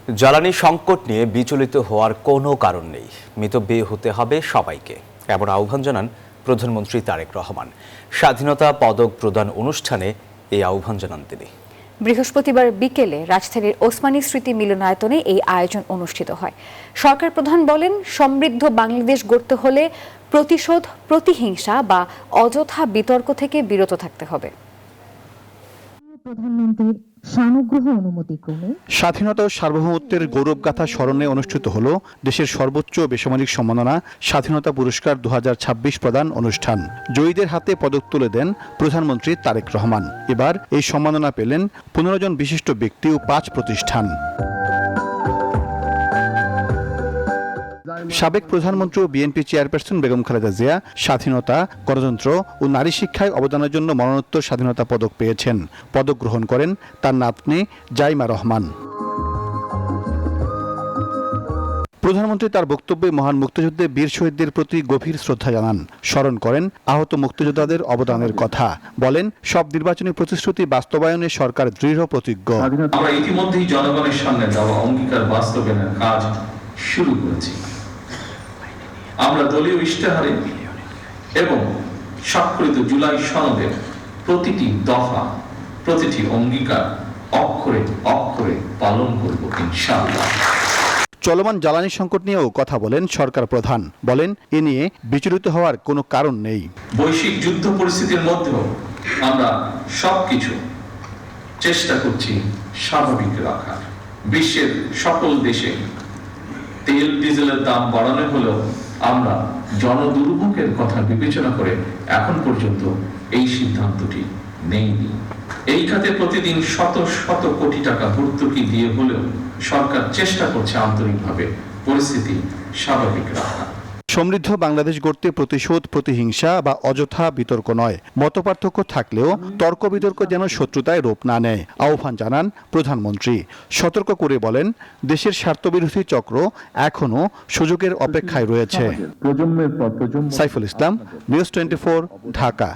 জ্বালানি সংকট নিয়ে বিচলিত হওয়ার কোনো কারণ নেই, মিতব্যয়ী হতে হবে সবাইকে, এমন আহ্বান জানান প্রধানমন্ত্রী তারেক রহমান। স্বাধীনতা পদক প্রদান অনুষ্ঠানে এই আহ্বান জানান তিনি। বৃহস্পতিবার বিকেলে রাজধানীর ওসমানী স্মৃতি মিলনায়তনে এই আয়োজন অনুষ্ঠিত হয়। সরকার প্রধান বলেন, সমৃদ্ধ বাংলাদেশ গড়তে হলে প্রতিশোধ, প্রতিহিংসা বা অযথা বিতর্ক থেকে বিরত থাকতে হবে। প্রধানমন্ত্রীর সানুগ্রহ অনুমতিক্রমে স্বাধীনতা ও সার্বভৌমত্বের গৌরবগাথা স্মরণে অনুষ্ঠিত হলো দেশের সর্বোচ্চ বেসামরিক সম্মাননা স্বাধীনতা পুরস্কার 2026 প্রদান অনুষ্ঠান। জয়ীদের হাতে পদক তুলে দেন প্রধানমন্ত্রী তারেক রহমান। এবার এই সম্মাননা পেলেন 15 জন বিশিষ্ট ব্যক্তি ও 5 প্রতিষ্ঠান। সাবেক প্রধানমন্ত্রী ও বিএনপি চেয়ারপারসন বেগম খালেদা জিয়া স্বাধীনতা, গণতন্ত্র ও নারী শিক্ষায় অবদানের জন্য মরণোত্তর স্বাধীনতা পদক পেয়েছেন। পদক গ্রহণ করেন তার নাতনি জাইমা রহমান। প্রধানমন্ত্রী তার বক্তব্যে মহান মুক্তিযুদ্ধে বীর শহীদদের প্রতি গভীর শ্রদ্ধা জানান, স্মরণ করেন আহত মুক্তিযোদ্ধাদের অবদানের কথা। বলেন, সব নির্বাচনী প্রতিশ্রুতি বাস্তবায়নে সরকার দৃঢ় প্রতিজ্ঞ। আমরা ইতিমধ্যেই জনগণের সামনে দেওয়া অঙ্গীকার বাস্তবায়নের কাজ শুরু করেছি। আমরা দলীয় ইশতেহারে এবং স্বাক্ষরিত জুলাই সনদের প্রতিটি দফা, প্রতিটি অঙ্গীকার অক্ষরে অক্ষরে পালন করব ইনশাআল্লাহ। চলমান জ্বালানি সংকট নিয়েও কথা বলেন সরকার প্রধান। বলেন, এ নিয়ে বিচলিত হওয়ার কোনো কারণ নেই। বৈশ্বিক যুদ্ধ পরিস্থিতির মধ্যেও আমরা সবকিছু চেষ্টা করছি স্বাভাবিক রাখার। বিশ্বের সকল দেশে তেল ডিজেলের দাম বাড়ানো হলেও আমরা জনদুর্ভোগের কথা বিবেচনা করে এখন পর্যন্ত এই সিদ্ধান্তটি নেইনি। এই খাতে প্রতিদিন শত শত কোটি টাকা ভর্তুকি দিয়ে হলেও সরকার চেষ্টা করছে আন্তরিকভাবে পরিস্থিতি স্বাভাবিক রাখা। সমৃদ্ধ বাংলাদেশ গড়তে প্রতিশোধ, প্রতিহিংসা বা অযথা বিতর্ক নয়, মতপার্থক্য থাকলেও তর্ক বিতর্ক যেন শত্রুতায় রূপ না নেয়, আহ্বান জানান প্রধানমন্ত্রী। সতর্ক করে বলেন, দেশের স্বার্থবিরোধী চক্র এখনো সুযোগের অপেক্ষায় রয়েছে। প্রজন্মের পর প্রজন্ম। সাইফুল ইসলাম, নিউজ 24, ঢাকা।